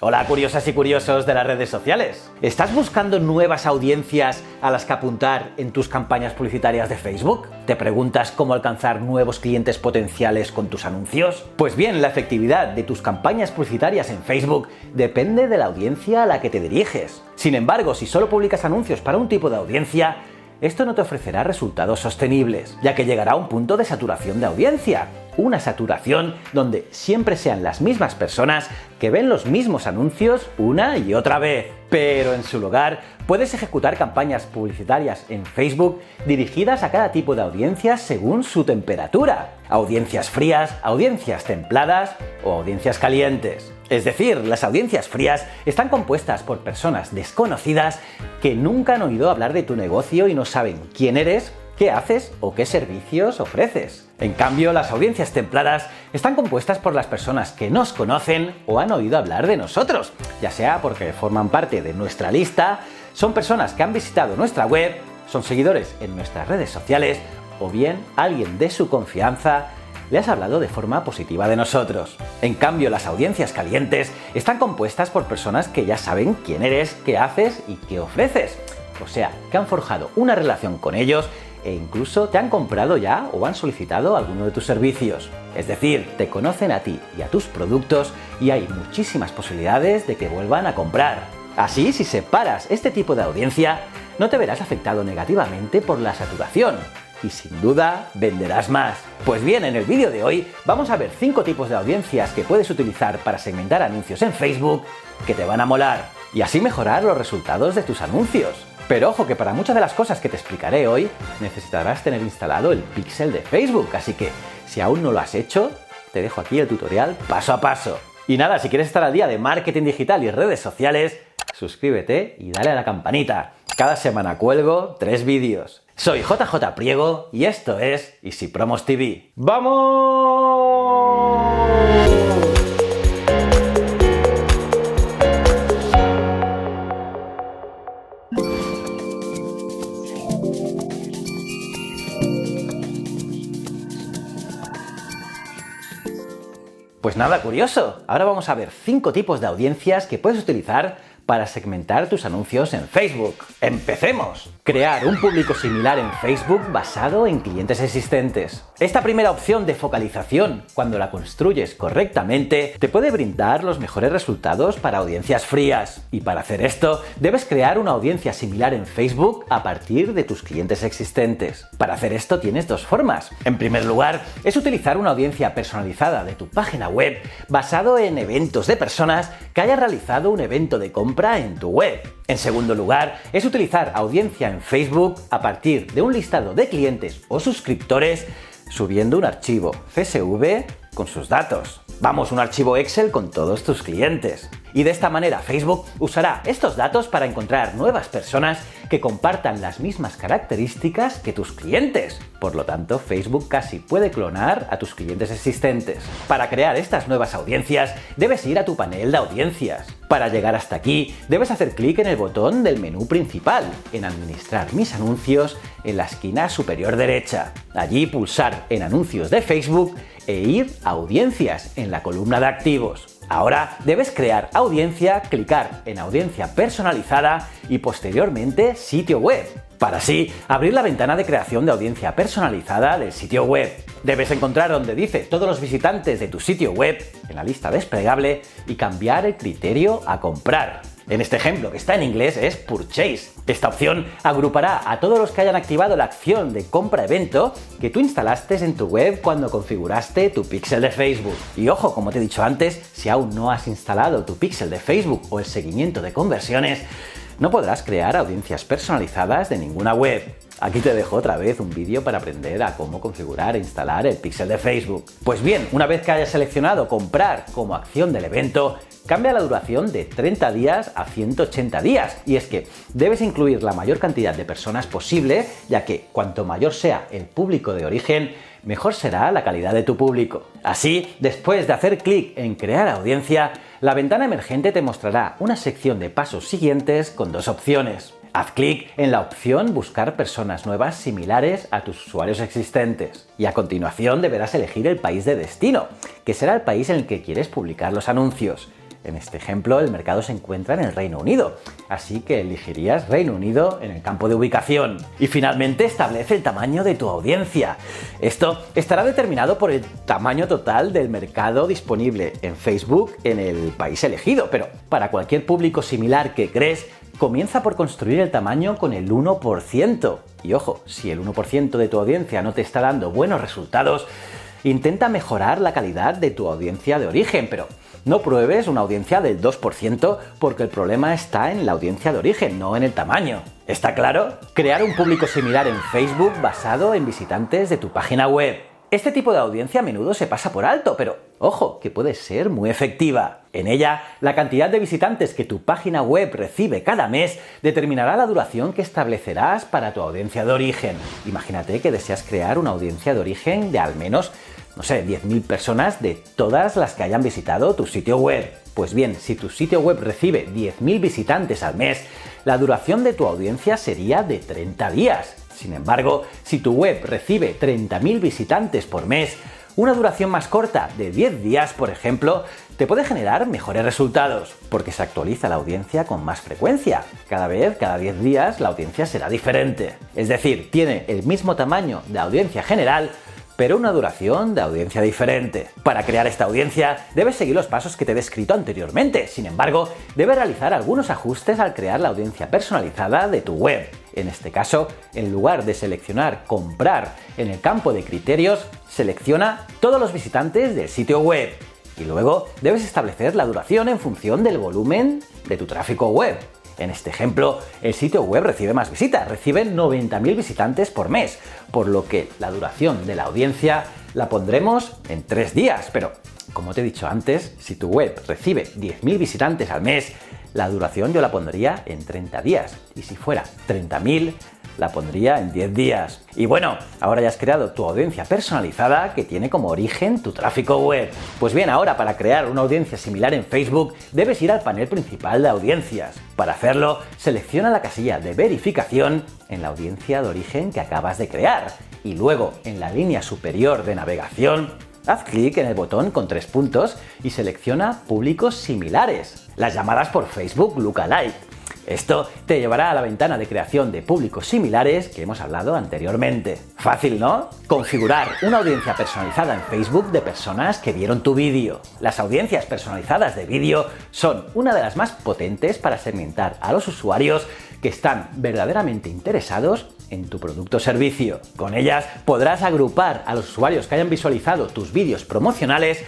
Hola curiosas y curiosos de las redes sociales. ¿Estás buscando nuevas audiencias a las que apuntar en tus campañas publicitarias de Facebook? ¿Te preguntas cómo alcanzar nuevos clientes potenciales con tus anuncios? Pues bien, la efectividad de tus campañas publicitarias en Facebook depende de la audiencia a la que te diriges. Sin embargo, si solo publicas anuncios para un tipo de audiencia, esto no te ofrecerá resultados sostenibles, ya que llegará a un punto de saturación de audiencia. Una saturación donde siempre sean las mismas personas que ven los mismos anuncios una y otra vez. Pero en su lugar, puedes ejecutar campañas publicitarias en Facebook dirigidas a cada tipo de audiencia según su temperatura. Audiencias frías, audiencias templadas o audiencias calientes. Es decir, las audiencias frías están compuestas por personas desconocidas que nunca han oído hablar de tu negocio y no saben quién eres, qué haces o qué servicios ofreces. En cambio, las audiencias templadas están compuestas por las personas que nos conocen o han oído hablar de nosotros, ya sea porque forman parte de nuestra lista, son personas que han visitado nuestra web, son seguidores en nuestras redes sociales o bien alguien de su confianza le has hablado de forma positiva de nosotros. En cambio, las audiencias calientes están compuestas por personas que ya saben quién eres, qué haces y qué ofreces. O sea, que han forjado una relación con ellos e incluso te han comprado ya o han solicitado alguno de tus servicios. Es decir, te conocen a ti y a tus productos y hay muchísimas posibilidades de que vuelvan a comprar. Así, si separas este tipo de audiencia, no te verás afectado negativamente por la saturación y sin duda venderás más. Pues bien, en el vídeo de hoy vamos a ver 5 tipos de audiencias que puedes utilizar para segmentar anuncios en Facebook que te van a molar y así mejorar los resultados de tus anuncios. Pero ojo que para muchas de las cosas que te explicaré hoy necesitarás tener instalado el pixel de Facebook, así que si aún no lo has hecho, te dejo aquí el tutorial paso a paso. Y nada, si quieres estar al día de marketing digital y redes sociales, suscríbete y dale a la campanita. Cada semana cuelgo 3 vídeos. Soy JJ Priego y esto es Easy Promos TV. ¡Vamos! Pues nada curioso, ahora vamos a ver 5 tipos de audiencias que puedes utilizar para segmentar tus anuncios en Facebook. ¡Empecemos! Crear un público similar en Facebook basado en clientes existentes. Esta primera opción de focalización, cuando la construyes correctamente, te puede brindar los mejores resultados para audiencias frías. Y para hacer esto, debes crear una audiencia similar en Facebook a partir de tus clientes existentes. Para hacer esto tienes 2 formas. En primer lugar, es utilizar una audiencia personalizada de tu página web basado en eventos de personas que hayan realizado un evento de compra en tu web. En segundo lugar, es utilizar audiencia en Facebook a partir de un listado de clientes o suscriptores subiendo un archivo CSV con sus datos. Vamos, un archivo Excel con todos tus clientes. Y de esta manera Facebook usará estos datos para encontrar nuevas personas que compartan las mismas características que tus clientes. Por lo tanto, Facebook casi puede clonar a tus clientes existentes. Para crear estas nuevas audiencias, debes ir a tu panel de audiencias. Para llegar hasta aquí, debes hacer clic en el botón del menú principal, en Administrar mis anuncios, en la esquina superior derecha. Allí pulsar en Anuncios de Facebook e ir a Audiencias en la columna de activos. Ahora debes crear audiencia, clicar en audiencia personalizada y posteriormente sitio web, para así abrir la ventana de creación de audiencia personalizada del sitio web. Debes encontrar donde dice todos los visitantes de tu sitio web en la lista desplegable y cambiar el criterio a comprar. En este ejemplo, que está en inglés, es Purchase. Esta opción agrupará a todos los que hayan activado la acción de compra evento que tú instalaste en tu web cuando configuraste tu pixel de Facebook. Y ojo, como te he dicho antes, si aún no has instalado tu pixel de Facebook o el seguimiento de conversiones, no podrás crear audiencias personalizadas de ninguna web. Aquí te dejo otra vez un vídeo para aprender a cómo configurar e instalar el pixel de Facebook. Pues bien, una vez que hayas seleccionado comprar como acción del evento, cambia la duración de 30 días a 180 días. Y es que debes incluir la mayor cantidad de personas posible, ya que cuanto mayor sea el público de origen, mejor será la calidad de tu público. Así, después de hacer clic en crear audiencia, la ventana emergente te mostrará una sección de pasos siguientes con 2 opciones. Haz clic en la opción Buscar personas nuevas similares a tus usuarios existentes y a continuación deberás elegir el país de destino, que será el país en el que quieres publicar los anuncios. En este ejemplo, el mercado se encuentra en el Reino Unido, así que elegirías Reino Unido en el campo de ubicación. Y finalmente, establece el tamaño de tu audiencia. Esto estará determinado por el tamaño total del mercado disponible en Facebook en el país elegido, pero para cualquier público similar que crees, comienza por construir el tamaño con el 1%. Y ojo, si el 1% de tu audiencia no te está dando buenos resultados, intenta mejorar la calidad de tu audiencia de origen, pero no pruebes una audiencia del 2% porque el problema está en la audiencia de origen, no en el tamaño. ¿Está claro? Crear un público similar en Facebook basado en visitantes de tu página web. Este tipo de audiencia a menudo se pasa por alto, pero ojo, que puede ser muy efectiva. En ella, la cantidad de visitantes que tu página web recibe cada mes determinará la duración que establecerás para tu audiencia de origen. Imagínate que deseas crear una audiencia de origen de al menos, 10.000 personas de todas las que hayan visitado tu sitio web. Pues bien, si tu sitio web recibe 10.000 visitantes al mes, la duración de tu audiencia sería de 30 días. Sin embargo, si tu web recibe 30.000 visitantes por mes, una duración más corta de 10 días, por ejemplo, te puede generar mejores resultados, porque se actualiza la audiencia con más frecuencia. Cada 10 días, la audiencia será diferente. Es decir, tiene el mismo tamaño de audiencia general, pero una duración de audiencia diferente. Para crear esta audiencia, debes seguir los pasos que te he descrito anteriormente. Sin embargo, debes realizar algunos ajustes al crear la audiencia personalizada de tu web. En este caso, en lugar de seleccionar comprar en el campo de criterios, selecciona todos los visitantes del sitio web. Y luego debes establecer la duración en función del volumen de tu tráfico web. En este ejemplo, el sitio web recibe más visitas, recibe 90.000 visitantes por mes, por lo que la duración de la audiencia la pondremos en 3 días. Pero, como te he dicho antes, si tu web recibe 10.000 visitantes al mes, la duración yo la pondría en 30 días. Y si fuera 30.000, la pondría en 10 días. Y bueno, ahora ya has creado tu audiencia personalizada que tiene como origen tu tráfico web. Pues bien, ahora para crear una audiencia similar en Facebook, debes ir al panel principal de audiencias. Para hacerlo, selecciona la casilla de verificación en la audiencia de origen que acabas de crear. Y luego, en la línea superior de navegación, haz clic en el botón con 3 puntos y selecciona públicos similares, las llamadas por Facebook Lookalike. Esto te llevará a la ventana de creación de públicos similares que hemos hablado anteriormente. Fácil, ¿no? Configurar una audiencia personalizada en Facebook de personas que vieron tu vídeo. Las audiencias personalizadas de vídeo son una de las más potentes para segmentar a los usuarios que están verdaderamente interesados en tu producto o servicio. Con ellas podrás agrupar a los usuarios que hayan visualizado tus vídeos promocionales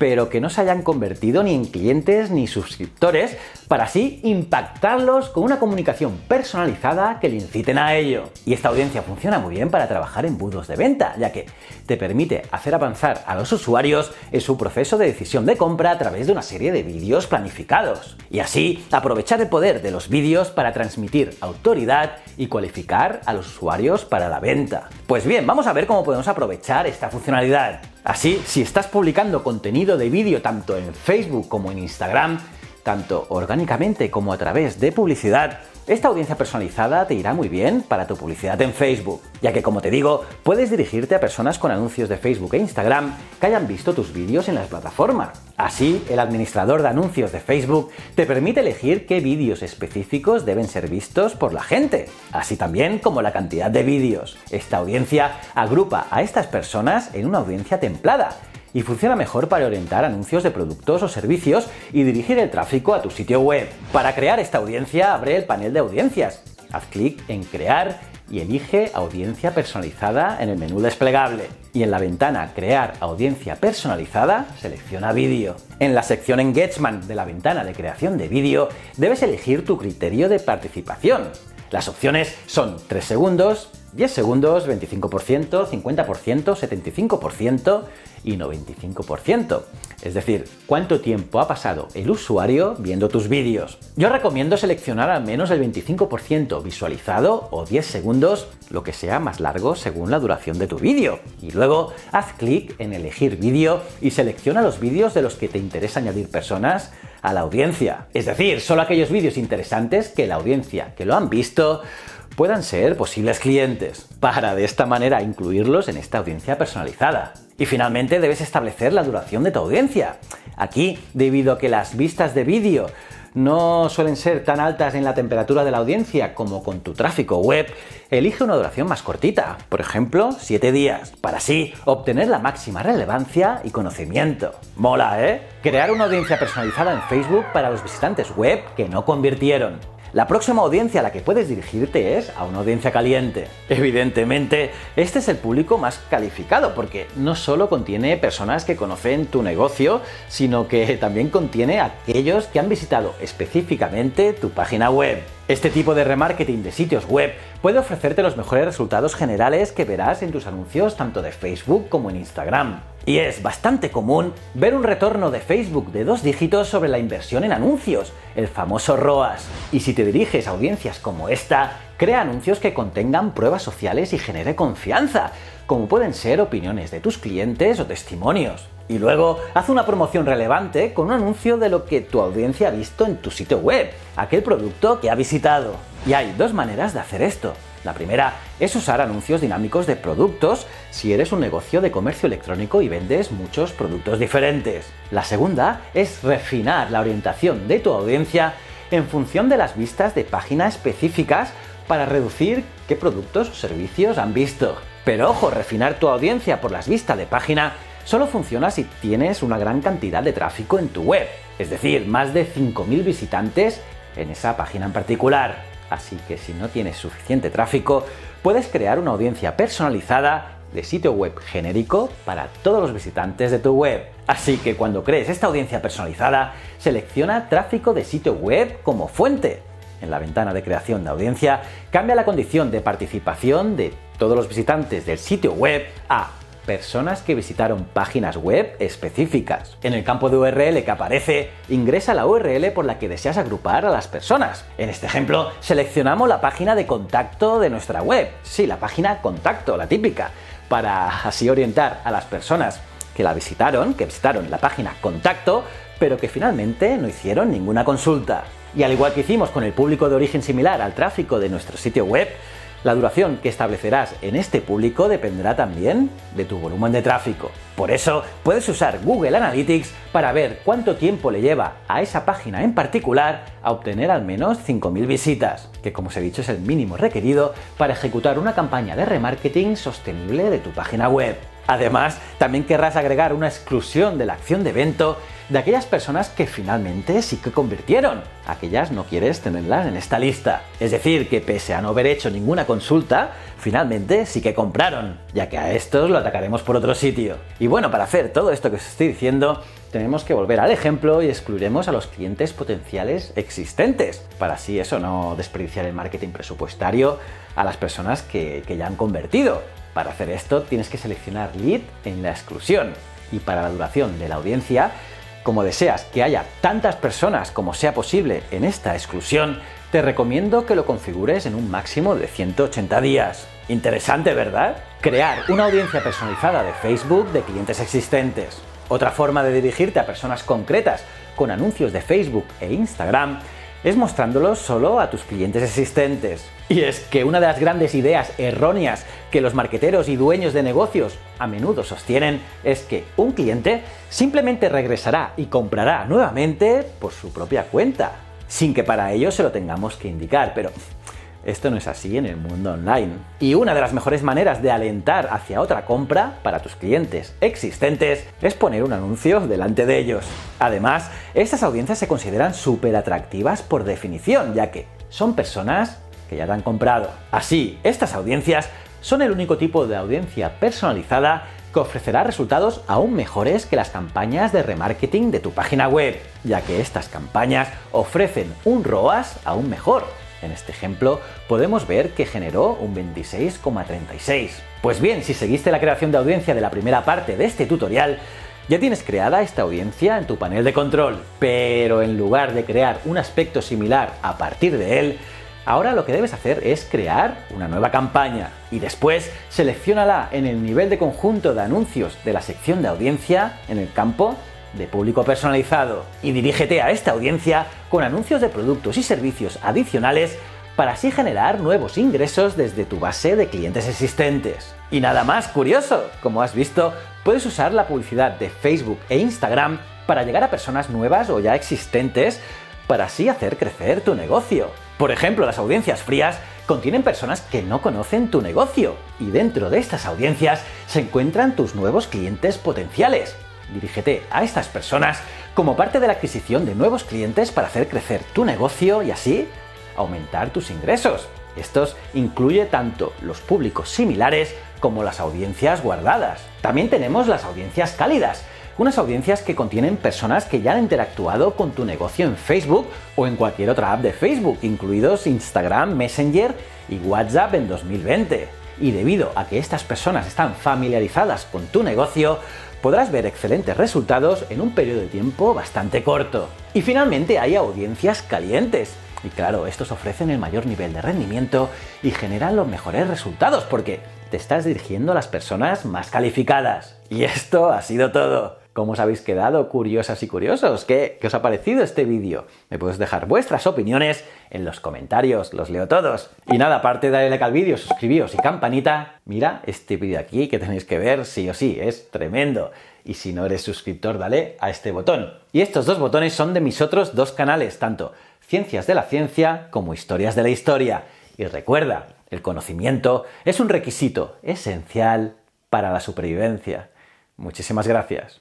pero que no se hayan convertido ni en clientes ni suscriptores, para así impactarlos con una comunicación personalizada que le inciten a ello. Y esta audiencia funciona muy bien para trabajar en embudos de venta, ya que te permite hacer avanzar a los usuarios en su proceso de decisión de compra a través de una serie de vídeos planificados. Y así aprovechar el poder de los vídeos para transmitir autoridad y cualificar a los usuarios para la venta. Pues bien, vamos a ver cómo podemos aprovechar esta funcionalidad. Así, si estás publicando contenido de vídeo tanto en Facebook como en Instagram, tanto orgánicamente como a través de publicidad, esta audiencia personalizada te irá muy bien para tu publicidad en Facebook, ya que, como te digo, puedes dirigirte a personas con anuncios de Facebook e Instagram que hayan visto tus vídeos en las plataformas. Así, el administrador de anuncios de Facebook te permite elegir qué vídeos específicos deben ser vistos por la gente, así también como la cantidad de vídeos. Esta audiencia agrupa a estas personas en una audiencia templada y funciona mejor para orientar anuncios de productos o servicios y dirigir el tráfico a tu sitio web. Para crear esta audiencia, abre el panel de audiencias. Haz clic en Crear y elige Audiencia personalizada en el menú desplegable. Y en la ventana Crear audiencia personalizada, selecciona Vídeo. En la sección Engagement de la ventana de creación de vídeo, debes elegir tu criterio de participación. Las opciones son 3 segundos, 10 segundos, 25%, 50%, 75% y 95%. Es decir, cuánto tiempo ha pasado el usuario viendo tus vídeos. Yo recomiendo seleccionar al menos el 25% visualizado o 10 segundos, lo que sea más largo según la duración de tu vídeo. Y luego haz clic en elegir vídeo y selecciona los vídeos de los que te interesa añadir personas a la audiencia. Es decir, solo aquellos vídeos interesantes que la audiencia que lo han visto puedan ser posibles clientes, para de esta manera incluirlos en esta audiencia personalizada. Y finalmente debes establecer la duración de tu audiencia. Aquí, debido a que las vistas de vídeo no suelen ser tan altas en la temperatura de la audiencia como con tu tráfico web, elige una duración más cortita, por ejemplo, 7 días, para así obtener la máxima relevancia y conocimiento. Mola, ¿eh? Crear una audiencia personalizada en Facebook para los visitantes web que no convirtieron. La próxima audiencia a la que puedes dirigirte es a una audiencia caliente. Evidentemente, este es el público más calificado porque no solo contiene personas que conocen tu negocio, sino que también contiene a aquellos que han visitado específicamente tu página web. Este tipo de remarketing de sitios web puede ofrecerte los mejores resultados generales que verás en tus anuncios tanto de Facebook como en Instagram. Y es bastante común ver un retorno de Facebook de 2 dígitos sobre la inversión en anuncios, el famoso ROAS. Y si te diriges a audiencias como esta, crea anuncios que contengan pruebas sociales y genere confianza, como pueden ser opiniones de tus clientes o testimonios. Y luego, haz una promoción relevante con un anuncio de lo que tu audiencia ha visto en tu sitio web, aquel producto que ha visitado. Y hay 2 maneras de hacer esto. La primera es usar anuncios dinámicos de productos si eres un negocio de comercio electrónico y vendes muchos productos diferentes. La segunda es refinar la orientación de tu audiencia en función de las vistas de páginas específicas para reducir qué productos o servicios han visto. Pero ojo, refinar tu audiencia por las vistas de página solo funciona si tienes una gran cantidad de tráfico en tu web, es decir, más de 5.000 visitantes en esa página en particular. Así que si no tienes suficiente tráfico, puedes crear una audiencia personalizada de sitio web genérico para todos los visitantes de tu web. Así que cuando crees esta audiencia personalizada, selecciona tráfico de sitio web como fuente. En la ventana de creación de audiencia, cambia la condición de participación de todos los visitantes del sitio web a personas que visitaron páginas web específicas. En el campo de URL que aparece, ingresa la URL por la que deseas agrupar a las personas. En este ejemplo, seleccionamos la página de contacto de nuestra web. Sí, la página contacto, la típica, para así orientar a las personas que visitaron la página contacto, pero que finalmente no hicieron ninguna consulta. Y al igual que hicimos con el público de origen similar al tráfico de nuestro sitio web, la duración que establecerás en este público dependerá también de tu volumen de tráfico. Por eso, puedes usar Google Analytics para ver cuánto tiempo le lleva a esa página en particular a obtener al menos 5.000 visitas, que como os he dicho es el mínimo requerido para ejecutar una campaña de remarketing sostenible de tu página web. Además, también querrás agregar una exclusión de la acción de evento de aquellas personas que finalmente sí que convirtieron. Aquellas no quieres tenerlas en esta lista. Es decir, que pese a no haber hecho ninguna consulta, finalmente sí que compraron, ya que a estos lo atacaremos por otro sitio. Y bueno, para hacer todo esto que os estoy diciendo, tenemos que volver al ejemplo y excluiremos a los clientes potenciales existentes, para así eso no desperdiciar el marketing presupuestario a las personas que ya han convertido. Para hacer esto tienes que seleccionar Lead en la exclusión y para la duración de la audiencia, como deseas que haya tantas personas como sea posible en esta exclusión, te recomiendo que lo configures en un máximo de 180 días. Interesante, ¿verdad? Crear una audiencia personalizada de Facebook de clientes existentes. Otra forma de dirigirte a personas concretas con anuncios de Facebook e Instagram es mostrándolos solo a tus clientes existentes. Y es que una de las grandes ideas erróneas que los marqueteros y dueños de negocios a menudo sostienen es que un cliente simplemente regresará y comprará nuevamente por su propia cuenta, sin que para ello se lo tengamos que indicar, pero esto no es así en el mundo online. Y una de las mejores maneras de alentar hacia otra compra para tus clientes existentes es poner un anuncio delante de ellos. Además, estas audiencias se consideran súper atractivas por definición, ya que son personas que ya te han comprado. Así, estas audiencias son el único tipo de audiencia personalizada que ofrecerá resultados aún mejores que las campañas de remarketing de tu página web, ya que estas campañas ofrecen un ROAS aún mejor. En este ejemplo podemos ver que generó un 26,36. Pues bien, si seguiste la creación de audiencia de la primera parte de este tutorial, ya tienes creada esta audiencia en tu panel de control, pero en lugar de crear un aspecto similar a partir de él, ahora lo que debes hacer es crear una nueva campaña y después selecciónala en el nivel de conjunto de anuncios de la sección de audiencia en el campo de público personalizado y dirígete a esta audiencia con anuncios de productos y servicios adicionales para así generar nuevos ingresos desde tu base de clientes existentes. Y nada más curioso, como has visto, puedes usar la publicidad de Facebook e Instagram para llegar a personas nuevas o ya existentes, para así hacer crecer tu negocio. Por ejemplo, las audiencias frías contienen personas que no conocen tu negocio, y dentro de estas audiencias se encuentran tus nuevos clientes potenciales. Dirígete a estas personas como parte de la adquisición de nuevos clientes para hacer crecer tu negocio y así aumentar tus ingresos. Estos incluye tanto los públicos similares como las audiencias guardadas. También tenemos las audiencias cálidas, unas audiencias que contienen personas que ya han interactuado con tu negocio en Facebook o en cualquier otra app de Facebook, incluidos Instagram, Messenger y WhatsApp en 2020. Y debido a que estas personas están familiarizadas con tu negocio, podrás ver excelentes resultados en un periodo de tiempo bastante corto. Y finalmente hay audiencias calientes. Y claro, estos ofrecen el mayor nivel de rendimiento y generan los mejores resultados porque te estás dirigiendo a las personas más calificadas. Y esto ha sido todo. ¿Cómo os habéis quedado, curiosas y curiosos? ¿Qué os ha parecido este vídeo? Me podéis dejar vuestras opiniones en los comentarios, los leo todos. Y nada, aparte de darle like al vídeo, suscribíos y campanita, mira este vídeo aquí que tenéis que ver sí o sí, es tremendo. Y si no eres suscriptor, dale a este botón. Y estos dos botones son de mis otros dos canales, tanto Ciencias de la Ciencia como Historias de la Historia. Y recuerda, el conocimiento es un requisito esencial para la supervivencia. Muchísimas gracias.